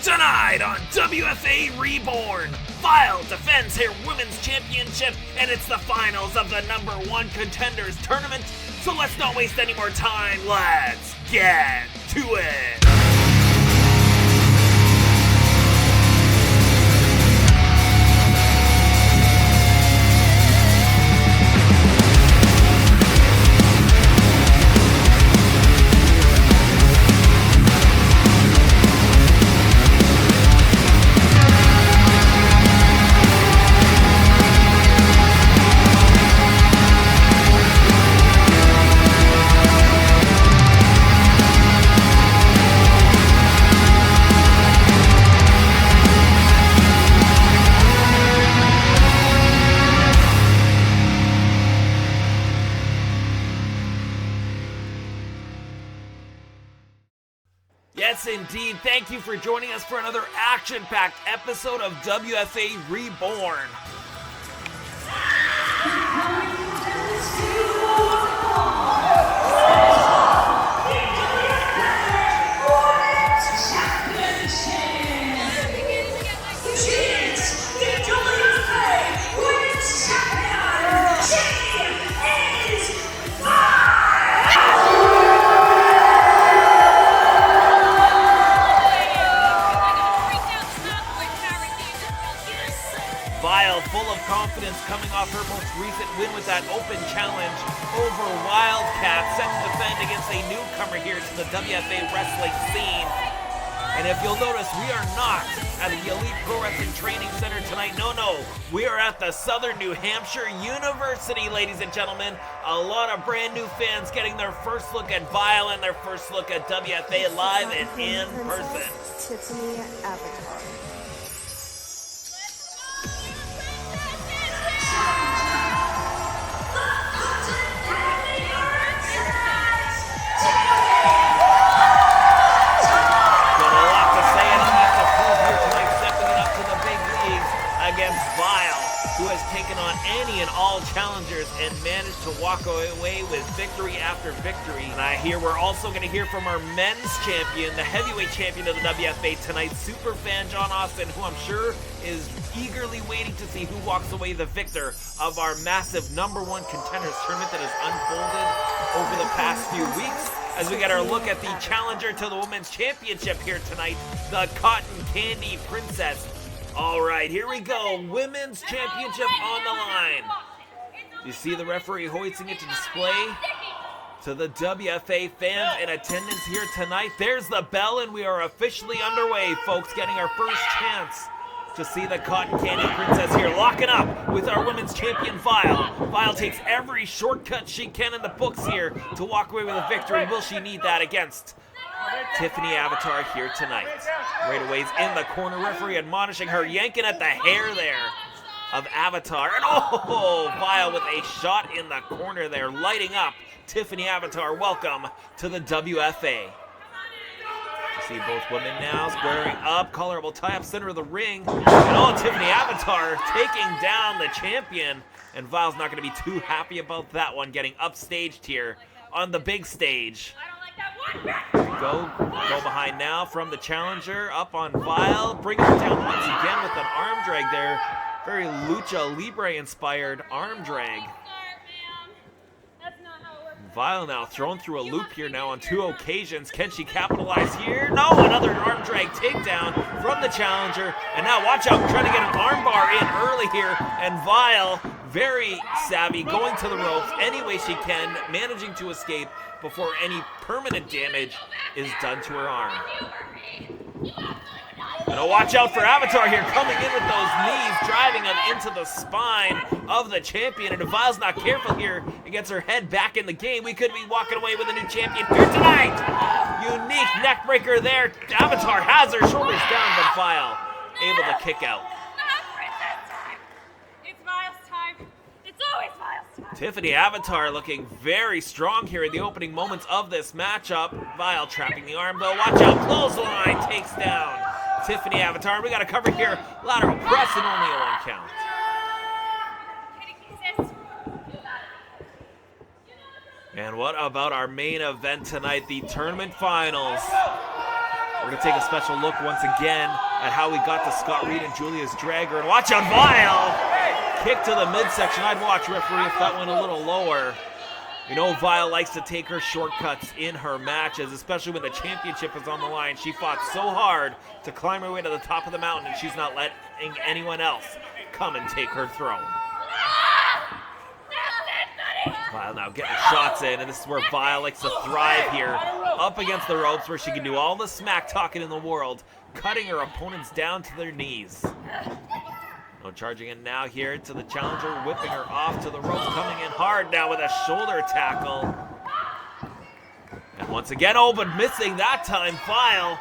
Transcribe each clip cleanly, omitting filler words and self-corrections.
Tonight on WFA Reborn, Vile defends her women's championship, and it's the finals of the #1 Contenders tournament. So let's not waste any more time. Let's get to it. Yes, indeed. Thank you for joining us for another action-packed episode of WFA Reborn. Full of confidence coming off her most recent win with that open challenge over Wildcat, set to defend against a newcomer here to the WFA wrestling scene. And if you'll notice, we are not at the Elite Pro Wrestling Training Center tonight. No, we are at the Southern New Hampshire University, ladies and gentlemen. A lot of brand new fans getting their first look at Vile and their first look at WFA live and in person. Tiffani Avatar. Who has taken on any and all challengers and managed to walk away with victory after victory. And I hear we're also going to hear from our men's champion, the heavyweight champion of the WFA tonight, superfan John Austin, who I'm sure is eagerly waiting to see who walks away the victor of our massive #1 Contenders tournament that has unfolded over the past few weeks. As we get our look at the challenger to the women's championship here tonight, the Cotton Candy Princess. All right, here we go. Women's championship on the line. You see the referee hoisting it to display to the WFA fans in attendance here tonight. There's the bell, and we are officially underway, folks, getting our first chance to see the Cotton Candy Princess here, locking up with our women's champion, Vile. Vile takes every shortcut she can in the books here to walk away with a victory. Will she need that against Tiffani Avatar here tonight? Right away's in the corner, referee admonishing her, yanking at the hair there of Avatar. And Vile with a shot in the corner there, lighting up Tiffani Avatar. Welcome to the WFA. You see both women now squaring up, collarable tie-up center of the ring. And Tiffani Avatar taking down the champion. And Vile's not going to be too happy about that one, getting upstaged here on the big stage. Go behind now from the challenger, up on Vile, bringing it down once again with an arm drag there. Very Lucha Libre inspired arm drag. Vile now thrown through a loop here now on 2 occasions. Can she capitalize here? No, another arm drag takedown from the challenger. And now watch out, trying to get an arm bar in early here. And Vile, very savvy, going to the ropes any way she can, managing to escape before any permanent damage is done to her arm. And watch out for Avatar here, coming in with those knees, driving them into the spine of the champion. And if Vile's not careful here and gets her head back in the game, we could be walking away with a new champion here tonight. Unique neck breaker there. Avatar has her shoulders down, but Vile able to kick out. Tiffani Avatar looking very strong here in the opening moments of this matchup. Vile trapping the arm though. Watch out, clothesline takes down Tiffani Avatar. We got to cover here. Lateral press and only a 1 count. And what about our main event tonight, the tournament finals? We're going to take a special look once again at how we got to Scott Reed and Julius Draeger. And watch out, Vile! Kick to the midsection. I'd watch, referee, if that went a little lower. You know, Vile likes to take her shortcuts in her matches, especially when the championship is on the line. She fought so hard to climb her way to the top of the mountain, and she's not letting anyone else come and take her throne. Vile now getting shots in, and this is where Vile likes to thrive here, up against the ropes where she can do all the smack talking in the world, cutting her opponents down to their knees. Oh, charging in now here to the challenger, whipping her off to the ropes, coming in hard now with a shoulder tackle. And once again, oh, but missing that time, Vile.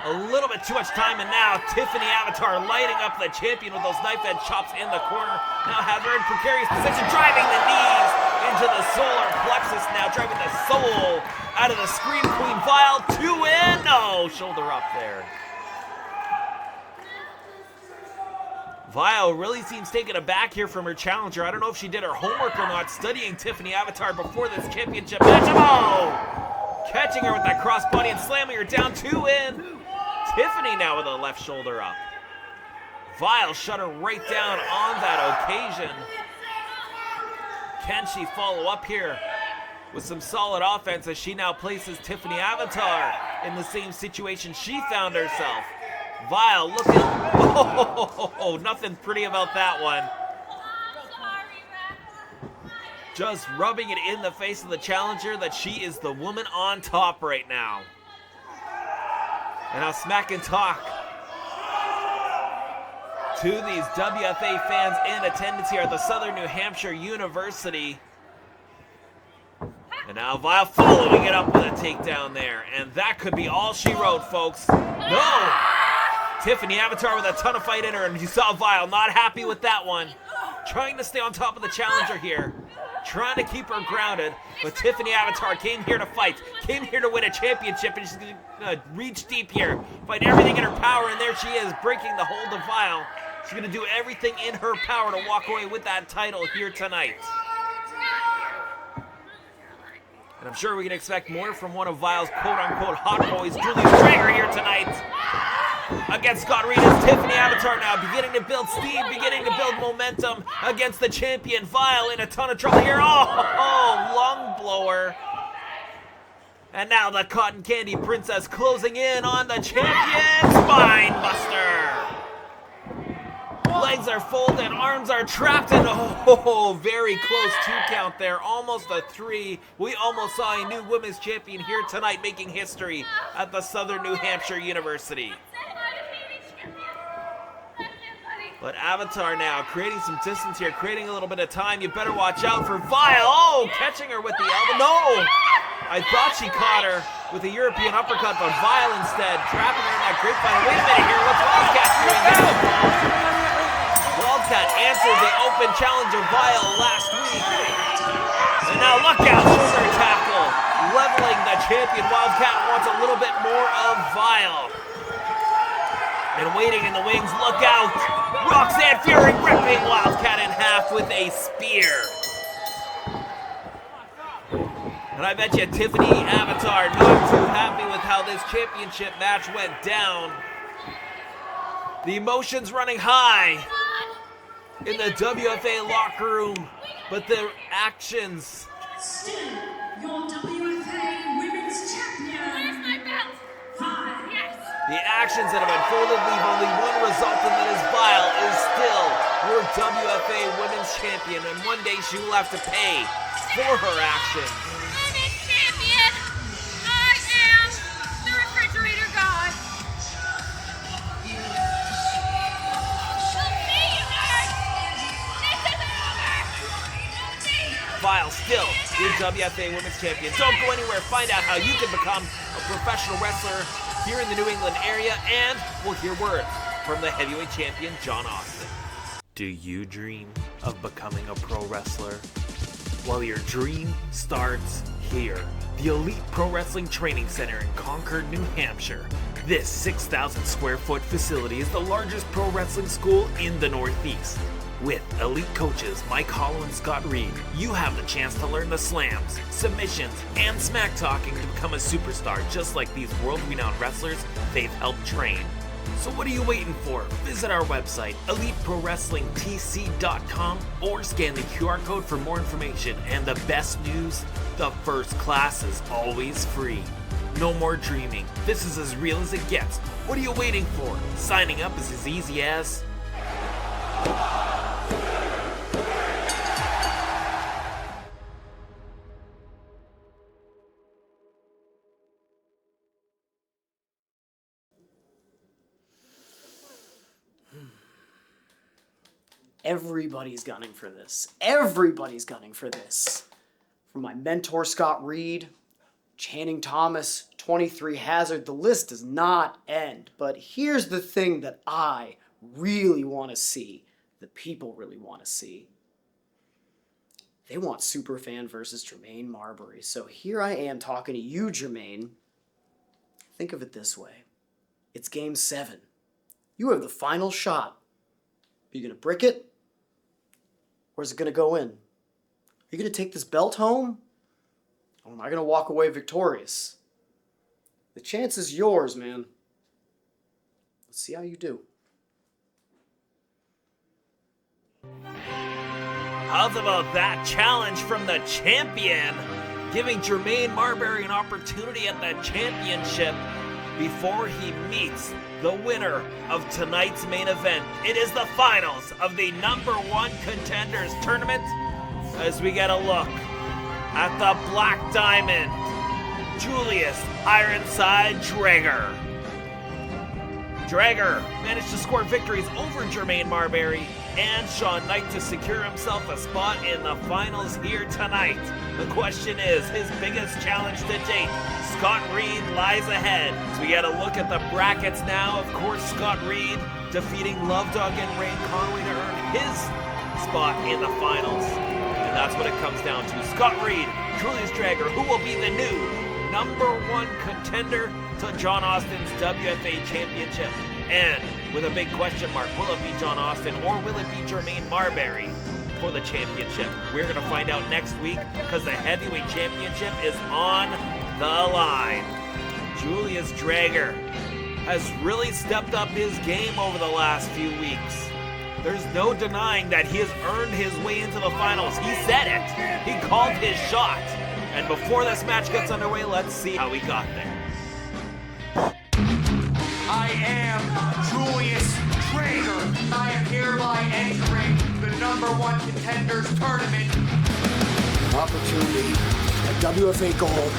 A little bit too much time, and now Tiffani Avatar lighting up the champion with those knife edge chops in the corner. Now has her in precarious position, driving the knees into the solar plexus now, driving the soul out of the Scream Queen. Vile, 2 in. No, shoulder up there. Vile really seems taken aback here from her challenger. I don't know if she did her homework or not, studying Tiffani Avatar before this championship match. Oh! Catching her with that crossbody and slamming her down, 2 in. Tiffany now with a left shoulder up. Vile shut her right down on that occasion. Can she follow up here with some solid offense as she now places Tiffani Avatar in the same situation she found herself? Vile looking, oh, nothing pretty about that one. Just rubbing it in the face of the challenger that she is the woman on top right now. And now smack and talk to these WFA fans in attendance here at the Southern New Hampshire University. And now Vile following it up with a takedown there. And that could be all she wrote, folks. No! Tiffani Avatar with a ton of fight in her, and you saw Vile not happy with that one. Trying to stay on top of the challenger here. Trying to keep her grounded, but Tiffani Avatar came here to fight, came here to win a championship, and she's going to reach deep here, fight everything in her power, and there she is, breaking the hold of Vile. She's going to do everything in her power to walk away with that title here tonight. And I'm sure we can expect more from one of Vile's quote-unquote hot boys, Julius Draeger, here tonight. Against Scott Reed is Tiffani Avatar now, beginning to build steam, beginning to build momentum against the champion. Vile in a ton of trouble here. Oh, lung blower. And now the Cotton Candy Princess closing in on the champion. Spine buster. Legs are folded, arms are trapped, and oh, very close 2 count there. Almost a 3. We almost saw a new women's champion here tonight making history at the Southern New Hampshire University. But Avatar now creating some distance here, creating a little bit of time. You better watch out for Vile. Oh, catching her with the elbow. No! I thought she caught her with a European uppercut, but Vile instead trapping her in that grapevine. Wait a minute here. What's Wildcat doing now? Wildcat answered the open challenge of Vile last week. And now look out, shoulder tackle. Leveling the champion. Wildcat wants a little bit more of Vile. And waiting in the wings, look out! Roxanne Fury ripping Wildcat in half with a spear. And I bet you Tiffani Avatar not too happy with how this championship match went down. The emotions running high in the WFA locker room, but the actions. Still, your WFA Women's Champion. Where's my belt? Yes. The actions that have unfolded leave only one result, and that is Vile is still your WFA Women's Champion, and one day she will have to pay for her actions. Women's Champion, I am the refrigerator god. We'll see you guys. This isn't over. We'll see. Vile still your WFA Women's Champion. Don't go anywhere. Find out how you can become a professional wrestler here in the New England area, and we'll hear word from the heavyweight champion, John Austin. Do you dream of becoming a pro wrestler? Well, your dream starts here. The Elite Pro Wrestling Training Center in Concord, New Hampshire. This 6,000 square foot facility is the largest pro wrestling school in the Northeast. With elite coaches Mike Hollow and Scott Reed, you have the chance to learn the slams, submissions, and smack talking to become a superstar just like these world-renowned wrestlers they've helped train. So what are you waiting for? Visit our website, eliteprowrestlingtc.com, or scan the QR code for more information. And the best news, the first class is always free. No more dreaming. This is as real as it gets. What are you waiting for? Signing up is as easy as... Everybody's gunning for this. Everybody's gunning for this. From my mentor, Scott Reed, Channing Thomas, 23 Hazard, the list does not end. But here's the thing that I really want to see, the people really want to see. They want Superfan versus Jermaine Marbury. So here I am talking to you, Jermaine. Think of it this way. It's Game 7. You have the final shot. Are you going to brick it? Or is it going to go in? Are you going to take this belt home? Or am I going to walk away victorious? The chance is yours, man. Let's see how you do. How's about that challenge from the champion? Giving Jermaine Marbury an opportunity at the championship before he meets the winner of tonight's main event. It is the finals of the #1 Contenders tournament as we get a look at the Black Diamond, Julius Ironside Draeger. Draeger managed to score victories over Jermaine Marbury and Sean Knight to secure himself a spot in the finals here tonight. The question is, his biggest challenge to date. Scott Reed lies ahead. So we get a look at the brackets now. Of course, Scott Reed defeating Love Dog and Ray Conway to earn his spot in the finals. And that's what it comes down to. Scott Reed, Julius Draeger, who will be the new #1 contender to John Austin's WFA Championship. And with a big question mark, will it be John Austin or will it be Jermaine Marbury for the championship? We're going to find out next week because the Heavyweight Championship is on the line. Julius Draeger has really stepped up his game over the last few weeks. There's no denying that he has earned his way into the finals. He said it. He called his shot. And before this match gets underway, let's see how he got there. I am Julius Draeger. I am hereby entering the #1 Contenders tournament. Opportunity at WFA Gold.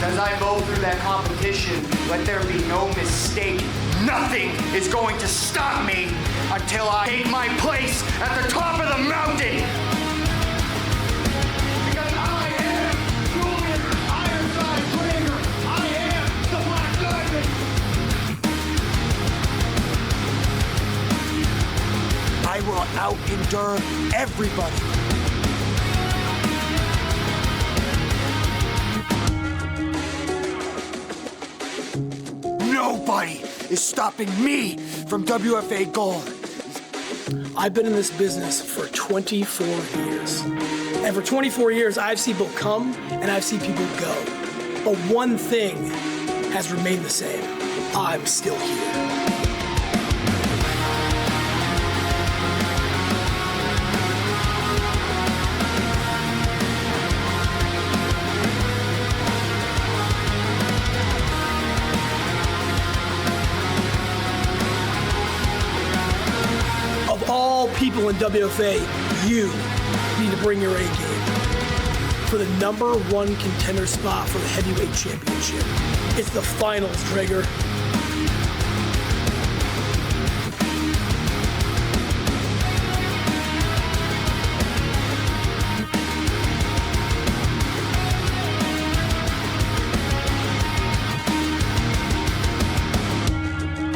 As I go through that competition, let there be no mistake. Nothing is going to stop me until I take my place at the top of the mountain. Because I am Julius Ironside Draeger. I am the Black Diamond. I will out-endure everybody. Nobody is stopping me from WFA Gold. I've been in this business for 24 years. And for 24 years, I've seen people come and I've seen people go. But one thing has remained the same. I'm still here. People in WFA, you need to bring your A game for the #1 contender spot for the Heavyweight Championship. It's the finals, Draeger.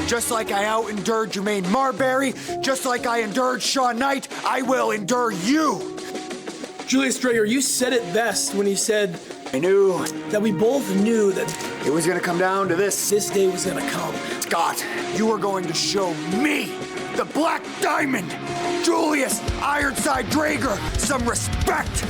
Just like I out-endured Jermaine Marbury, just like I endured Sean Knight, I will endure you. Julius Draeger, you said it best when you said, I knew that we both knew that it was gonna come down to this. this day was gonna come. It's Scott, you are going to show me, the Black Diamond, Julius Ironside Draeger, some respect.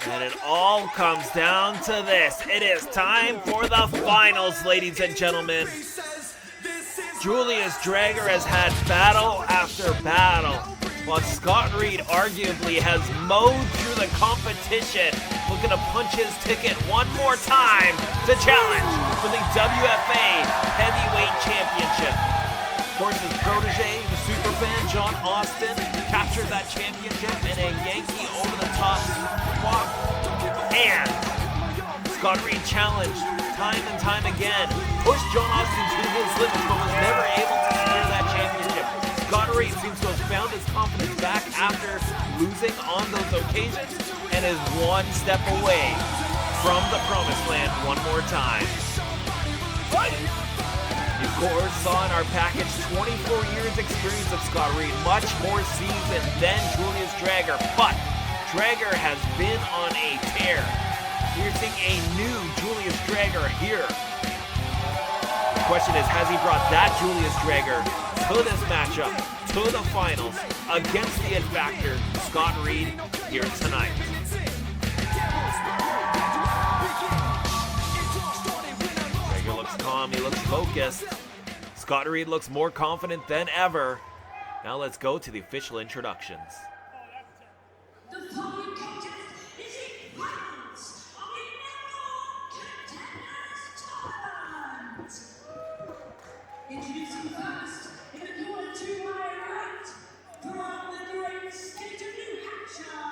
And it all comes down to this. It is time for the finals, ladies and gentlemen. Julius Draeger has had battle after battle, while Scott Reed arguably has mowed through the competition, looking to punch his ticket one more time to challenge for the WFA Heavyweight Championship. Of course, his protege, the superfan John Austin, captured that championship in a Yankee over-the-top walk. And Scott Reed challenged time and time again, pushed John Austin to his limits, but was never able to secure that championship. Scott Reed seems to have found his confidence back after losing on those occasions and is one step away from the promised land one more time. You, of course, saw in our package 24 years experience of Scott Reed, much more seasoned than Julius Draeger, but Draeger has been on a tear. We're seeing a new Julius Draeger here. The question is, has he brought that Julius Draeger to this matchup, to the finals, against the It Factor, Scott Reed, here tonight? Draeger looks calm, he looks focused. Scott Reed looks more confident than ever. Now let's go to the official introductions. The following contest is in rounds of the Contenders tournament. Introducing first, in the corner to my right, from the great state of New Hampshire,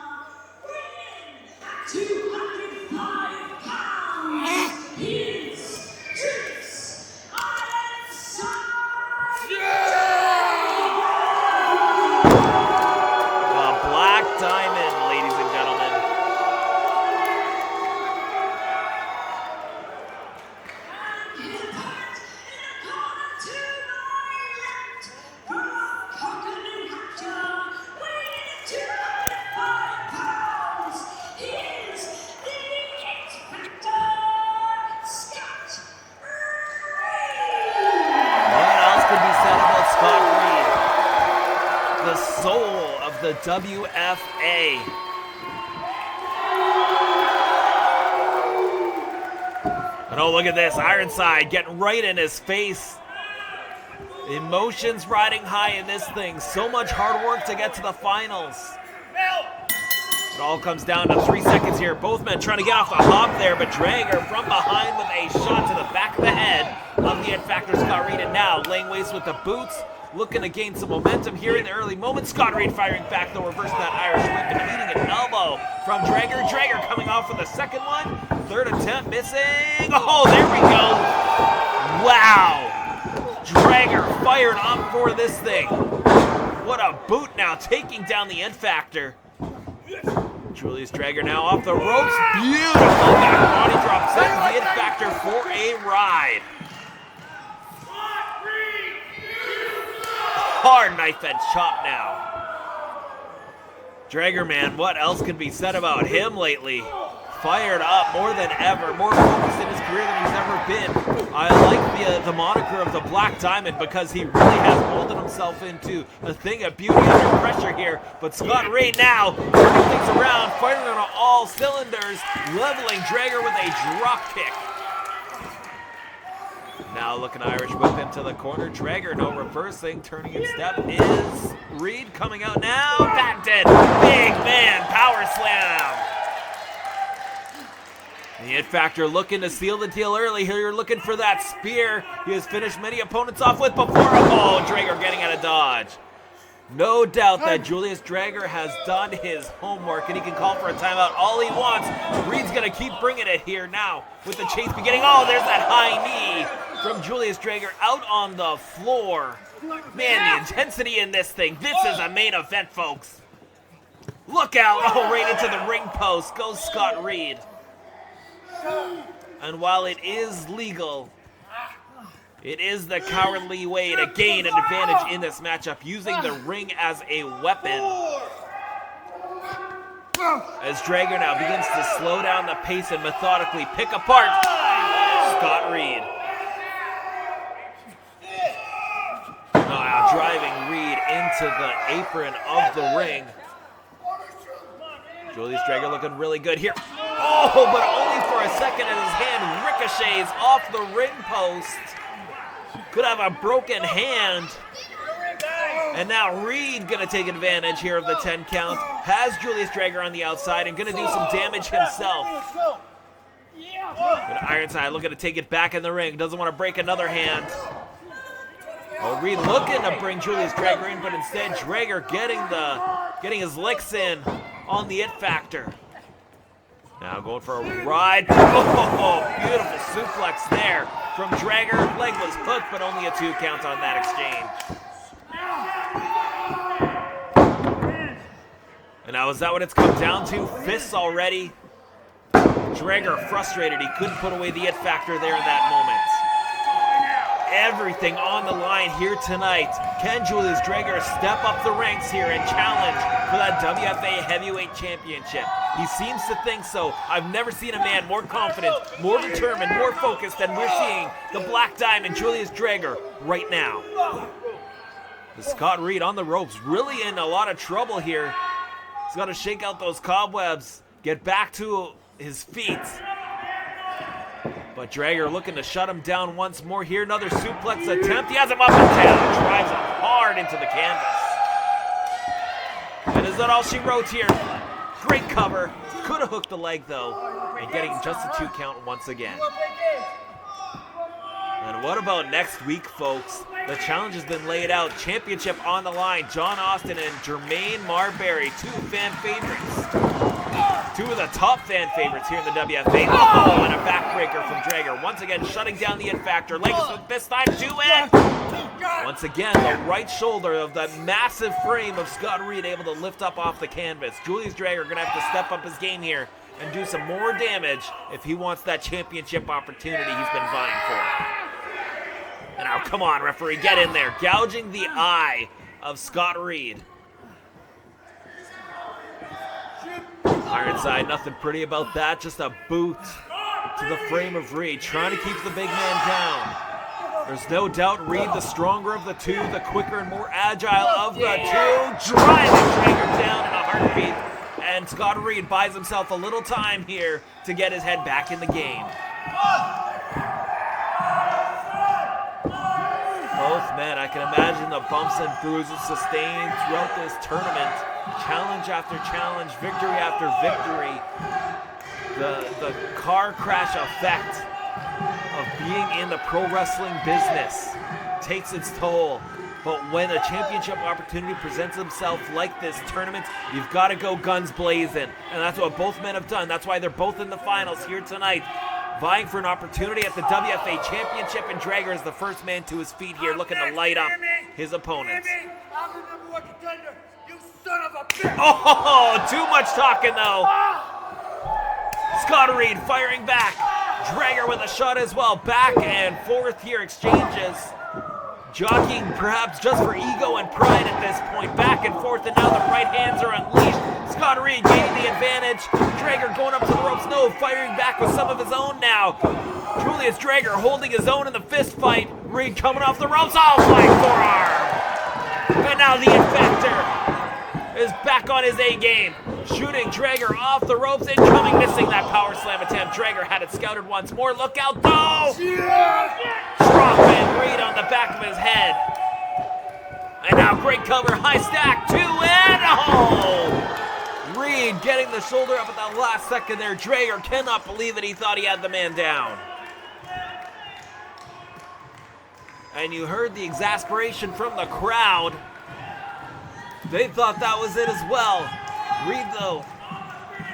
weighing at 205 pounds, he is Julius Ironside. The Black Diamond, ladies and gentlemen. And his opponent in the corner to my left, from Concord, New Hampshire, weighing at 205 pounds, he is the It Factor, Scott Reed. What else could be said about Scott Reed? The soul of the WFA. And oh, look at this. Ironside getting right in his face. Emotions riding high in this thing. So much hard work to get to the finals. It all comes down to 3 seconds here. Both men trying to get off the hop there, but Draeger from behind with a shot to the back of the head of the It Factor, Scott Reed. And now laying waste with the boots, looking to gain some momentum here in the early moments. Scott Reed firing back, though, reversing that Irish whip and eating an elbow from Draeger. Draeger coming off with the second one. Third attempt missing. Oh, there we go. Wow. Draeger fired up for this thing. What a boot now, taking down the It Factor. Julius Draeger now off the ropes. Beautiful back body drop. Sends the It Factor for a ride. Hard knife edge chop now. Draeger, man, what else can be said about him lately? Fired up more than ever, more focused in his career than he's ever been. I like the moniker of the Black Diamond because he really has molded himself into a thing of beauty under pressure here. But Scott Reed now turning things around, firing on all cylinders, leveling Draeger with a drop kick. Now looking Irish whip into the corner. Draeger, no reversing, turning in step is Reed coming out now. Patented, big man, power slam. The It Factor looking to seal the deal early here. You're looking for that spear. He has finished many opponents off with before. Oh, Draeger getting out of dodge. No doubt that Julius Draeger has done his homework and he can call for a timeout all he wants. Reed's going to keep bringing it here now with the chase beginning. Oh, there's that high knee from Julius Draeger out on the floor. Man, the intensity in this thing. This is a main event, folks. Look out. Oh, right into the ring post goes Scott Reed. And while it is legal, it is the cowardly way to gain an advantage in this matchup, using the ring as a weapon. As Draeger now begins to slow down the pace and methodically pick apart Scott Reed. Now driving Reed into the apron of the ring. Julius Draeger looking really good here. Oh, but only for a second as his hand ricochets off the ring post. Could have a broken hand. And now Reed gonna take advantage here of the 10 count. Has Julius Draeger on the outside and gonna do some damage himself. But Ironside looking to take it back in the ring. Doesn't want to break another hand. Oh, Reed looking to bring Julius Draeger in, but instead Draeger getting his licks in on the it factor. Now going for a ride. Oh, beautiful suplex there from Draeger. Leg was hooked, but only a 2 count on that exchange. And now is that what it's come down to? Fists already. Draeger frustrated. He couldn't put away the it factor there in that moment. Everything on the line here tonight. Can Julius Draeger step up the ranks here and challenge for that WFA Heavyweight Championship? He seems to think so. I've never seen a man more confident, more determined, more focused than we're seeing the Black Diamond, Julius Draeger, right now. Scott Reed on the ropes, really in a lot of trouble here. He's got to shake out those cobwebs, get back to his feet. But Draeger looking to shut him down once more here. Another suplex attempt. He has him up and down. Drives him hard into the canvas. And is that all she wrote here? Great cover. Could have hooked the leg though. And getting just a 2 count once again. And what about next week, folks? The challenge has been laid out. Championship on the line. John Austin and Jermaine Marbury, 2 fan favorites. 2 of the top fan favorites here in the WFA. Oh, and a backbreaker from Draeger. Once again, shutting down the it factor. Legs with this time to it. Once again, the right shoulder of the massive frame of Scott Reed able to lift up off the canvas. Julius Draeger going to have to step up his game here and do some more damage if he wants that championship opportunity he's been vying for. And now, come on, referee, get in there. Gouging the eye of Scott Reed. Ironside, nothing pretty about that. Just a boot to the frame of Reed, trying to keep the big man down. There's no doubt Reed, the stronger of the 2, the quicker and more agile of the 2. Driving Draeger down in a heartbeat. And Scott Reed buys himself a little time here to get his head back in the game. Both men, I can imagine the bumps and bruises sustained throughout this tournament. Challenge after challenge, victory after victory. The car crash effect of being in the pro wrestling business takes its toll. But when a championship opportunity presents itself like this tournament, you've got to go guns blazing. And that's what both men have done. That's why they're both in the finals here tonight, vying for an opportunity at the WFA Championship, and Draeger is the first man to his feet here, looking to light up his opponent. I'm the #1 contender, you son of a bitch! Oh, too much talking though. Scott Reed firing back. Draeger with a shot as well. Back and forth here, exchanges. Jockeying perhaps just for ego and pride at this point. Back and forth, and now the right hands are unleashed. Scott Reed gaining the advantage. Draeger going up to the ropes. No, firing back with some of his own now. Julius Draeger holding his own in the fist fight. Reed coming off the ropes. Oh, flying forearm. And now the Infector is back on his A game. Shooting Draeger off the ropes. Incoming, missing that power slam attempt. Draeger had it scouted once more. Look out, though. Strongman Reed on the back of his head. And now great cover, high stack, 2 and oh! Reed getting the shoulder up at the last second there. Draeger cannot believe it. He thought he had the man down. And you heard the exasperation from the crowd. They thought that was it as well. Reed, though,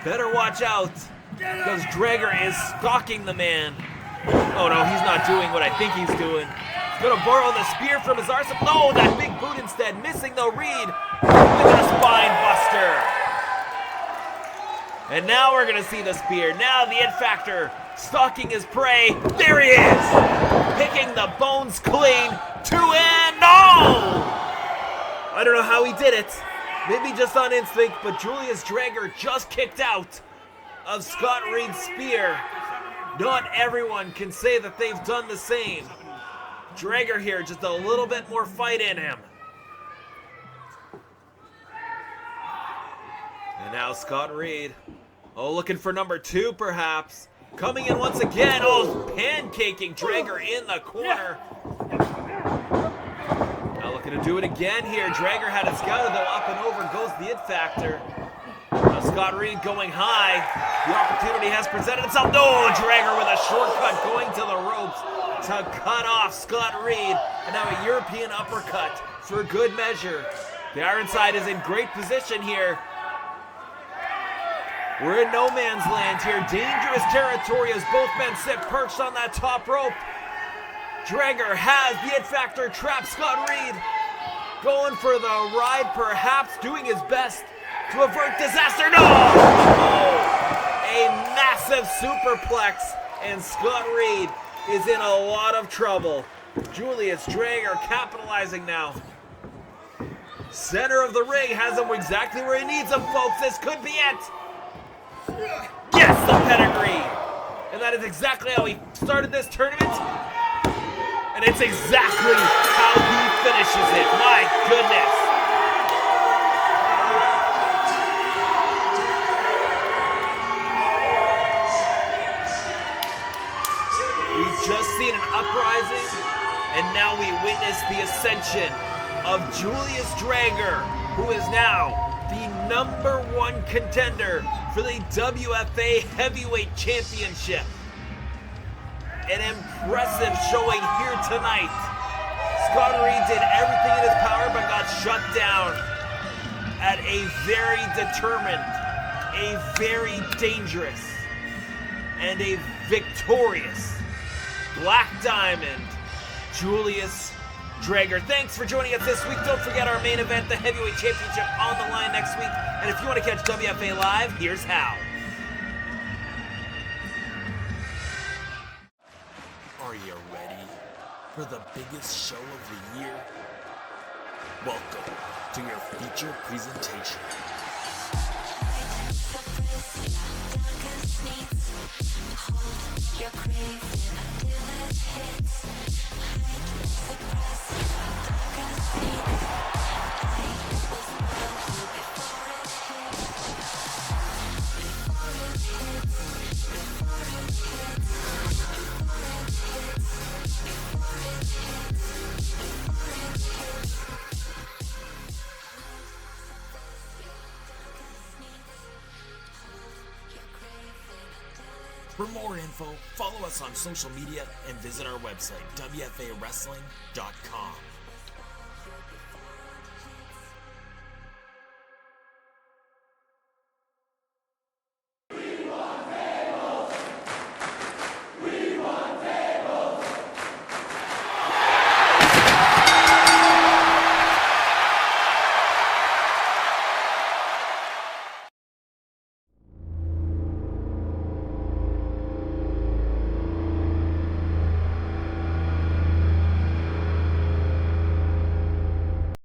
better watch out, because Draeger is stalking the man. Oh no, he's not doing what I think he's doing. He's gonna borrow the spear from his arsenal. No, that big boot instead. Missing though, Reed with a spine buster. And now we're gonna see the spear. Now the It Factor stalking his prey. There he is! Picking the bones clean. 2 and no! I don't know how he did it. Maybe just on instinct, but Julius Draeger just kicked out of Scott Reed's spear. Not everyone can say that they've done the same. Draeger here, just a little bit more fight in him. And now Scott Reed. Oh, looking for number 2 perhaps. Coming in once again. Oh, pancaking Draeger in the corner. Now looking to do it again here. Draeger had it scouted though. Up and over goes the It Factor. Now Scott Reed going high. The opportunity has presented itself. No, Draeger with a shortcut going to the ropes to cut off Scott Reed. And now a European uppercut for good measure. The Ironside is in great position here. We're in no man's land here. Dangerous territory as both men sit perched on that top rope. Draeger has the It Factor trap Scott Reed. Going for the ride, perhaps doing his best to avert disaster. No! Oh, a massive superplex, and Scott Reed is in a lot of trouble. Julius Draeger capitalizing now. Center of the ring has him exactly where he needs him, folks. This could be it. Yes, the pedigree. And that is exactly how he started this tournament. And it's exactly how he finishes it. My goodness. We've just seen an uprising, and now we witness the ascension of Julius Draeger, who is now the number 1 contender for the WFA Heavyweight Championship. An impressive showing here tonight. Scott Reed did everything in his power but got shut down at a very determined, a very dangerous, and a victorious Black Diamond, Julius Draeger. Thanks for joining us this week. Don't forget our main event, the Heavyweight Championship, on the line next week. And if you want to catch WFA live, here's how. Are you ready for the biggest show of the year? Welcome to your feature presentation. For more info, follow us on social media and visit our website, WFAWrestling.com.